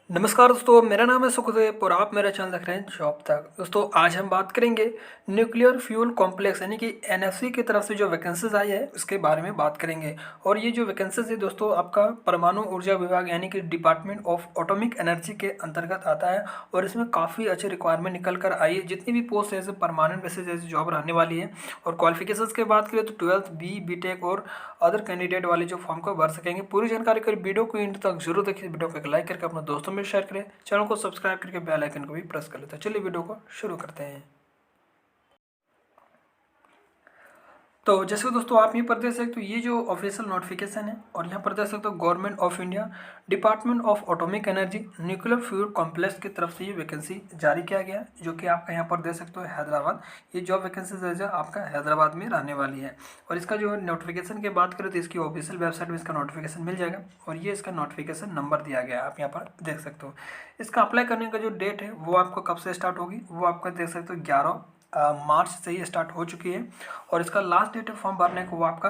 नमस्कार दोस्तों, मेरा नाम है सुखदेव और आप मेरा चैनल देख रहे हैं जॉब तक। दोस्तों आज हम बात करेंगे न्यूक्लियर फ्यूल कॉम्प्लेक्स यानी कि एनएफसी की तरफ से जो वैकेंसीज आई है उसके बारे में बात करेंगे। और ये जो वैकेंसीज है दोस्तों आपका परमाणु ऊर्जा विभाग यानी कि डिपार्टमेंट ऑफ एटॉमिक एनर्जी के अंतर्गत आता है। और इसमें काफ़ी अच्छी रिक्वायरमेंट निकल कर आई है। जितनी भी पोस्ट है परमानेंट बेसिस जैसे जॉब रहने वाली है। और क्वालिफिकेशन की बात करें तो 12th बी.टेक और अदर कैंडिडेट वाले जो फॉर्म को भर सकेंगे। पूरी जानकारी कर वीडियो को एंड तक जरूर देखिए। वीडियो को एक लाइक करके अपने दोस्तों में शेयर करें, चैनल को सब्सक्राइब करके बेल आइकन को भी प्रेस कर लेते हैं। चलिए वीडियो को शुरू करते हैं। तो जैसे दोस्तों आप यहाँ पर देख सकते हो ये जो ऑफिशियल नोटिफिकेशन है और यहाँ पर देख सकते हो government of India department of atomic energy nuclear fuel complex की तरफ से ये वैकेंसी जारी किया गया है, जो कि आपका यहाँ पर देख सकते हो हैदराबाद। ये जॉब वैकेंसी जो आपका हैदराबाद में रहने वाली है। और इसका जो नोटिफिकेशन की बात करें तो इसकी ऑफिशियल वेबसाइट में इसका नोटिफिकेशन मिल जाएगा। और ये इसका नोटिफिकेशन नंबर दिया गया है, आप यहाँ पर देख सकते हो। इसका अप्लाई करने का जो डेट है वो आपको कब से स्टार्ट होगी वो आपका देख सकते हो 11 मार्च से ही स्टार्ट हो चुकी है। और इसका लास्ट डेट है फॉर्म भरने को वो आपका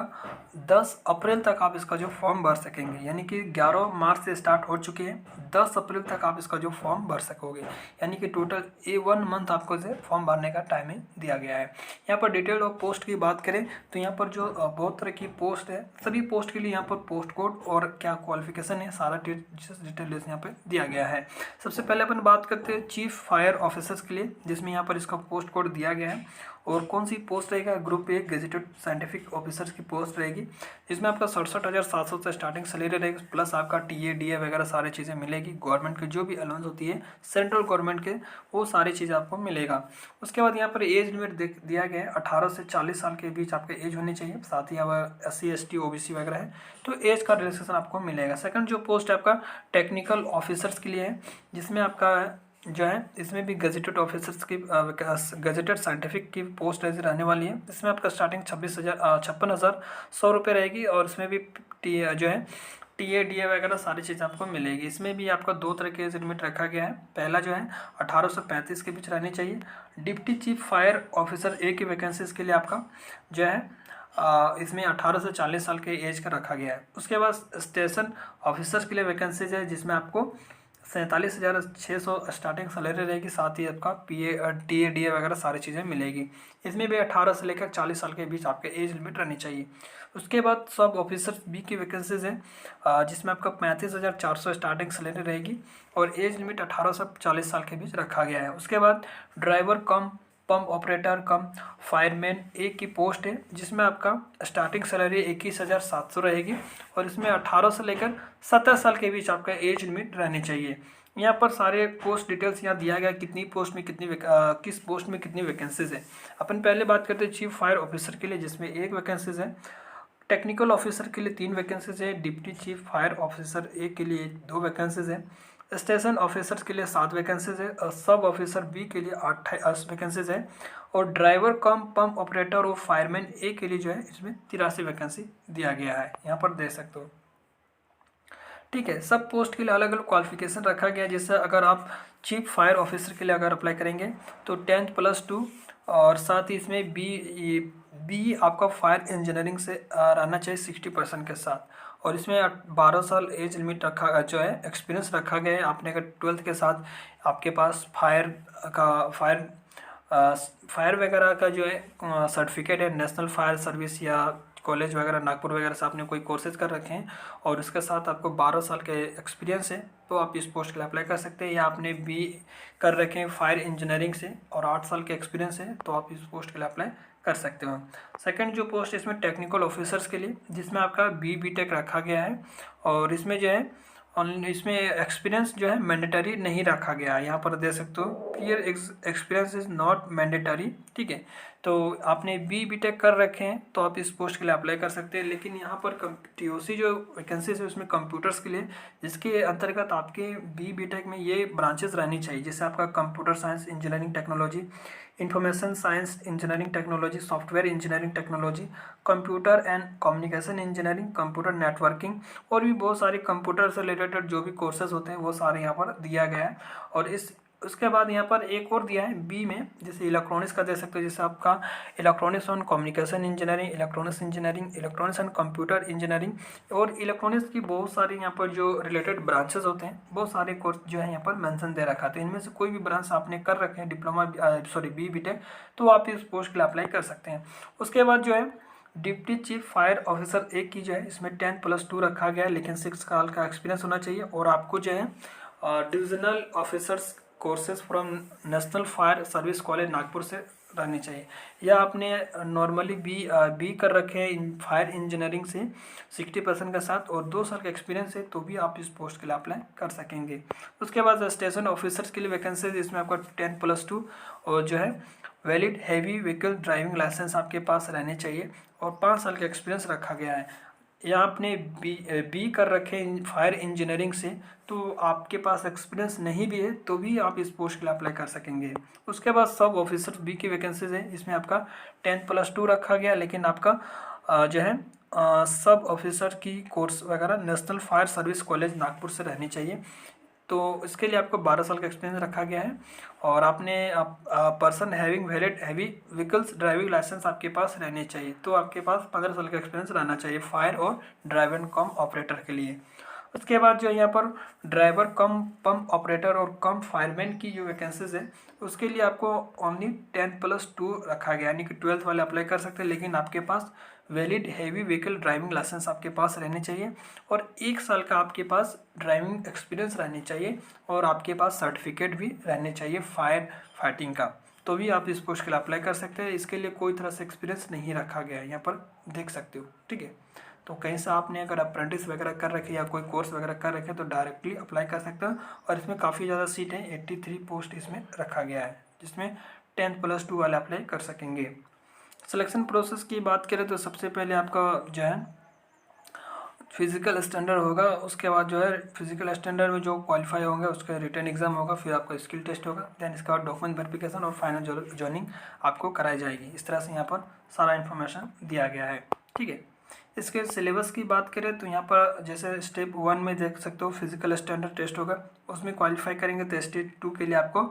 10 अप्रैल तक आप इसका जो फॉर्म भर सकेंगे। यानी कि 11 मार्च से स्टार्ट हो चुकी है, 10 अप्रैल तक आप इसका जो फॉर्म भर सकोगे। यानी कि टोटल 1 मंथ आपको जो फॉर्म भरने का टाइमिंग दिया गया है। यहाँ पर डिटेल ऑफ पोस्ट की बात करें तो यहाँ पर जो बहुत तरह की पोस्ट है, सभी पोस्ट के लिए यहाँ पर पोस्ट कोड और क्या क्वालिफिकेशन है सारा डिटेल यहाँ पर दिया गया है। सबसे पहले अपन बात करते हैं चीफ फायर ऑफिसर्स के लिए, जिसमें यहाँ पर इसका पोस्ट कोड दिया गया है। और कौन सी पोस्ट रहेगा, ग्रुप 1 गेजेटेड साइंटिफिक ऑफिसर्स की पोस्ट रहेगी, जिसमें आपका 67,700 से स्टार्टिंग सैलरी रहेगी। प्लस आपका टीए वगैरह सारी चीज़ें मिलेगी। गवर्नमेंट की जो भी अलाउंस होती है सेंट्रल गवर्नमेंट के, वो सारी चीज़ आपको मिलेगा। उसके बाद यहाँ पर एज लिमिट दिया गया है 18 से 40 साल के बीच आपके एज होनी चाहिए। साथ ही अब SC ST OBC वगैरह है तो एज का रिलैक्सेशन आपको मिलेगा। सेकंड जो पोस्ट है आपका टेक्निकल ऑफिसर्स के लिए है, जिसमें आपका जो है इसमें भी गजेटेड ऑफिसर्स की गजेटेड साइंटिफिक की पोस्ट ऐसी रहने वाली है। इसमें आपका स्टार्टिंग 56,100 रुपये रहेगी। और इसमें भी जो है टीए वगैरह सारी चीज़ आपको मिलेगी। इसमें भी आपका 2 तरह के एज लिमिट रखा गया है। पहला जो है 18 से 35 के बीच रहनी चाहिए। Deputy chief fire officer A की वैकेंसीज के लिए आपका जो है इसमें 18 से 40 साल के एज का रखा गया है। उसके बाद स्टेशन ऑफिसर्स के लिए वैकेंसीज है, जिसमें आपको 47,600 स्टार्टिंग सैलरी रहेगी। साथ ही आपका टीए वगैरह सारी चीज़ें मिलेगी। इसमें भी 18 से लेकर 40 साल के बीच आपके एज लिमिट रहनी चाहिए। उसके बाद सब ऑफिसर्स B की वैकेंसीज है, जिसमें आपका 35,400 स्टार्टिंग सैलरी रहेगी। और एज लिमिट 18 से 40 साल के बीच रखा गया है। उसके बाद driver come pump operator come fireman A की पोस्ट है, जिसमें आपका स्टार्टिंग सैलरी 21,700 रहेगी। और इसमें 18 से लेकर 17 साल के बीच आपका एज लिमिट रहनी चाहिए। यहाँ पर सारे पोस्ट डिटेल्स यहाँ दिया गया कितनी पोस्ट में किस पोस्ट में कितनी वैकेंसीज है। अपन पहले बात करते हैं चीफ फायर ऑफिसर के लिए, जिसमें 1 वैकेंसीज है। टेक्निकल ऑफिसर के लिए 3 वैकेंसीज है। Deputy chief fire officer A के लिए 2 वैकेंसीज है। स्टेशन ऑफिसर्स के लिए 7 वैकेंसीज है। और सब ऑफिसर B के लिए 8 वैकेंसीज है। और ड्राइवर कम पंप ऑपरेटर और फायरमैन A के लिए जो है इसमें 83 वैकेंसी दिया गया है, यहाँ पर देख सकते हो। ठीक है, सब पोस्ट के लिए अलग अलग क्वालिफिकेशन रखा गया है। जैसे अगर आप चीफ फायर ऑफिसर के लिए अगर अप्लाई करेंगे तो 10th + 2 और साथ ही इसमें बी आपका फायर इंजीनियरिंग से रहना चाहिए 60% के साथ। और इसमें 12 साल एज लिमिट रखा जो है एक्सपीरियंस रखा गया है। आपने अगर 12th के साथ आपके पास फायर वगैरह का जो है सर्टिफिकेट है, नेशनल फायर सर्विस या कॉलेज वगैरह नागपुर वगैरह से आपने कोई कोर्सेज कर रखे हैं और उसके साथ आपको 12 साल के एक्सपीरियंस है तो आप इस पोस्ट के लिए अप्लाई कर सकते हैं। या आपने B कर रखे हैं फायर इंजीनियरिंग से और 8 साल के एक्सपीरियंस है तो आप इस पोस्ट के लिए अप्लाई कर सकते हो। सेकंड जो पोस्ट इसमें टेक्निकल ऑफिसर्स के लिए, जिसमें आपका B.टेक रखा गया है। और इसमें जो है इसमें एक्सपीरियंस जो है मैंडेटरी नहीं रखा गया है, यहाँ पर दे सकते हो clear experience is not mandatory. ठीक है, तो आपने B.टेक कर रखे हैं तो आप इस पोस्ट के लिए अप्लाई कर सकते हैं। लेकिन यहाँ पर TOC जो वैकेंसीज है उसमें कंप्यूटर्स के लिए, जिसके अंतर्गत आपके B.टेक में ये ब्रांचेस रहनी चाहिए। जैसे आपका computer science engineering technology, information science engineering technology, software engineering technology, computer and communication engineering, computer networking और भी बहुत सारे कंप्यूटर से रिलेटेड जो भी कोर्सेज होते हैं वो सारे यहाँ पर दिया गया है। और इस उसके बाद यहाँ पर एक और दिया है बी में, जैसे इलेक्ट्रॉनिक्स का दे सकते हो, जैसे आपका electronics and communication engineering, electronics engineering, electronics and computer engineering. और इलेक्ट्रॉनिक्स की बहुत सारे यहाँ पर जो रिलेटेड ब्रांचेस होते हैं, बहुत सारे कोर्स जो है यहाँ पर मेंशन दे रखा है। तो इनमें से कोई भी ब्रांच आपने कर रखे हैं डिप्लोमा बी.टेक, तो आप इस पोस्ट के लिए अप्लाई कर सकते हैं। उसके बाद जो है डिप्टी चीफ फायर ऑफिसर एक की जो है इसमें 10+2 रखा गया है, लेकिन 6 साल का एक्सपीरियंस होना चाहिए। और आपको जो है divisional officers courses from national fire service college Nagpur से रहनी चाहिए, या आपने नॉर्मली बी कर रखे हैं फायर इंजीनियरिंग से 60% के साथ और 2 साल का एक्सपीरियंस है, तो भी आप इस पोस्ट के लिए अप्लाई कर सकेंगे। उसके बाद स्टेशन ऑफिसर्स के लिए वैकेंसी, इसमें आपका 10+2 और जो है valid heavy vehicle driving licence आपके पास रहने चाहिए और 5 साल का एक्सपीरियंस रखा गया है। या आपने बी कर रखे हैं फायर इंजीनियरिंग से, तो आपके पास एक्सपीरियंस नहीं भी है तो भी आप इस पोस्ट के लिए अप्लाई कर सकेंगे। उसके बाद सब ऑफिसर्स बी की वैकेंसीज है, इसमें आपका 10+2 रखा गया, लेकिन आपका जो है सब ऑफिसर की कोर्स वगैरह national fire service college Nagpur से रहनी चाहिए। तो इसके लिए आपको 12 साल का एक्सपीरियंस रखा गया है। और आपने person having valid heavy vehicles driving licence आपके पास रहने चाहिए, तो आपके पास 15 साल का एक्सपीरियंस रहना चाहिए फायर और ड्राइवर कम ऑपरेटर के लिए। उसके बाद जो यहाँ पर ड्राइवर कम पंप ऑपरेटर और कम फायरमैन की जो वैकेंसीज है, उसके लिए आपको ओनली 10+2 रखा गया, यानी कि 12th वाले अप्लाई कर सकते हैं, लेकिन आपके पास valid heavy vehicle driving licence आपके पास रहने चाहिए और 1 साल का आपके पास ड्राइविंग एक्सपीरियंस रहनी चाहिए और आपके पास सर्टिफिकेट भी रहने चाहिए फायर फाइटिंग का, तो भी आप इस पोस्ट के लिए अप्लाई कर सकते हैं। इसके लिए कोई तरह से एक्सपीरियंस नहीं रखा गया है, यहाँ पर देख सकते हो, ठीक है। तो कहीं से आपने अगर अप्रेंटिस वगैरह कर रखे या कोई कोर्स वगैरह कर रखे तो डायरेक्टली अप्लाई कर सकते हो। और इसमें काफ़ी ज़्यादा सीट है, 83 पोस्ट इसमें रखा गया है, जिसमें 10+2 वाले अप्लाई कर सकेंगे। सिलेक्शन प्रोसेस की बात करें तो सबसे पहले आपका जो है फिजिकल स्टैंडर्ड होगा, उसके बाद जो है फिजिकल स्टैंडर्ड में जो क्वालिफाई होंगे उसका रिटन एग्जाम होगा, फिर आपका स्किल टेस्ट होगा, देन इसके बाद डॉक्यूमेंट वेरिफिकेशन और फाइनल जॉइनिंग आपको कराई जाएगी। इस तरह से यहाँ पर सारा इन्फॉर्मेशन दिया गया है, ठीक है। इसके सिलेबस की बात करें तो यहाँ पर जैसे स्टेप 1 में देख सकते हो फिजिकल स्टैंडर्ड टेस्ट होगा, उसमें क्वालिफाई करेंगे तो स्टेप 2 के लिए आपको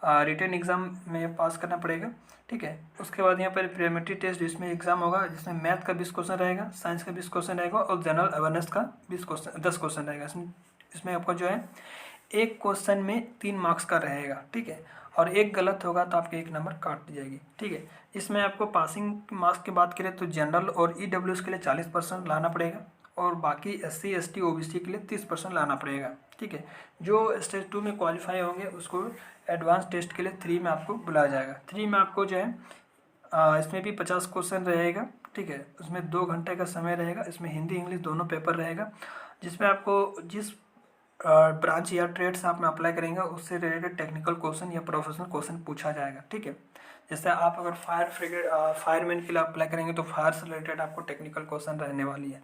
रिटन एग्ज़ाम में पास करना पड़ेगा, ठीक है। उसके बाद यहाँ पर प्रीलिमिनरी टेस्ट जिसमें एग्जाम होगा, जिसमें मैथ का 20 क्वेश्चन रहेगा, साइंस का 20 क्वेश्चन रहेगा और जनरल अवेयरनेस का 10 क्वेश्चन रहेगा। इसमें आपका जो है एक क्वेश्चन में 3 मार्क्स का रहेगा, ठीक है, और एक गलत होगा तो आपके 1 नंबर काट दी जाएगी, ठीक है। इसमें आपको पासिंग मार्क्स की बात करें तो जनरल और EWS के लिए 40% लाना पड़ेगा और बाकी SC ST OBC के लिए 30% लाना पड़ेगा, ठीक है। जो स्टेज 2 में क्वालिफाई होंगे उसको एडवांस टेस्ट के लिए 3 में आपको बुलाया जाएगा। 3 में आपको जो है इसमें भी 50 क्वेश्चन रहेगा, ठीक है। उसमें 2 घंटे का समय रहेगा, इसमें हिंदी इंग्लिश दोनों पेपर रहेगा, जिसमें आपको जिस ब्रांच या ट्रेड से आप में अप्लाई करेंगे उससे रिलेटेड टेक्निकल क्वेश्चन या प्रोफेशनल क्वेश्चन पूछा जाएगा, ठीक है। जैसे आप अगर फायरमैन के लिए अप्लाई करेंगे तो फायर से रिलेटेड आपको टेक्निकल क्वेश्चन रहने वाली है,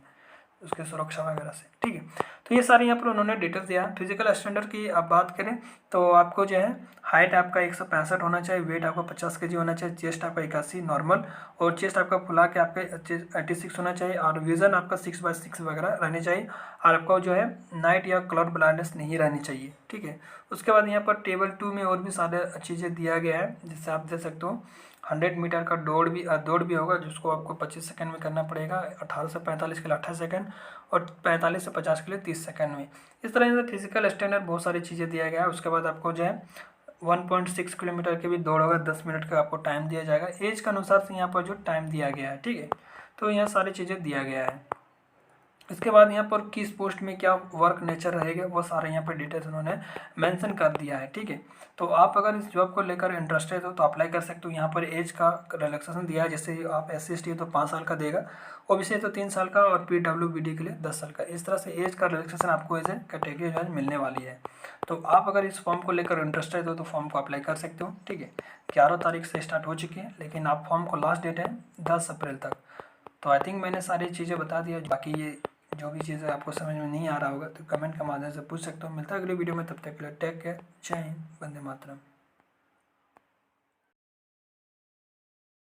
उसके सुरक्षा वगैरह से, ठीक है। तो ये सारे यहाँ पर उन्होंने डिटेल्स दिया। फिजिकल स्टैंडर्ड की आप बात करें तो आपको जो है हाइट आपका 165 होना चाहिए, वेट आपका 50 kg होना चाहिए, चेस्ट आपका 81 नॉर्मल और चेस्ट आपका फुला के आपके 86 होना चाहिए और विजन आपका 6/6 वगैरह रहनी चाहिए और आपका जो है नाइट या कलर ब्लाइंडनेस नहीं रहनी चाहिए, ठीक है। उसके बाद यहाँ पर टेबल 2 में और भी सारे चीज़ें दिया गया है, जिससे आप देख सकते हो 100 मीटर का दौड़ भी होगा, जिसको आपको 25 सेकंड में करना पड़ेगा, 18 से 45 के लिए 28 सेकंड और 45 से 50 के लिए 30 सेकंड में। इस तरह से फिजिकल स्टैंडर्ड बहुत सारी चीज़ें दिया गया है। उसके बाद आपको जो है 1.6 किलोमीटर की भी दौड़ होगा, 10 मिनट का आपको टाइम दिया जाएगा, एज के अनुसार से यहाँ पर जो टाइम दिया गया है, ठीक है। तो यहाँ सारी चीज़ें दिया गया है। इसके बाद यहाँ पर किस पोस्ट में क्या वर्क नेचर रहेगा वो सारे यहाँ पर डिटेल्स उन्होंने मेंशन कर दिया है, ठीक है। तो आप अगर इस जॉब को लेकर इंटरेस्टेड हो तो अप्लाई कर सकते हो। यहाँ पर एज का रिलैक्सेशन दिया है, जैसे आप SC ST तो 5 साल का देगा, OBC तो 3 साल का और PWBD के लिए 10 साल का। इस तरह से एज का रिलैक्सेशन आपको एज ए कैटेगरी वाइज मिलने वाली है। तो आप अगर इस फॉर्म को लेकर इंटरेस्टेड हो तो फॉर्म को अप्लाई कर सकते हो, ठीक है। 11 तारीख से स्टार्ट हो चुकी है, लेकिन आप फॉर्म को लास्ट डेट है 10 अप्रैल तक। तो आई थिंक मैंने सारी चीज़ें बता दिया। बाकी ये जो भी चीज़ें आपको समझ में नहीं आ रहा होगा तो कमेंट के माध्यम से पूछ सकते हो। मिलता है अगले वीडियो में, तब तक के लिए टेक केयर, जय हिंद, वंदे मातरम।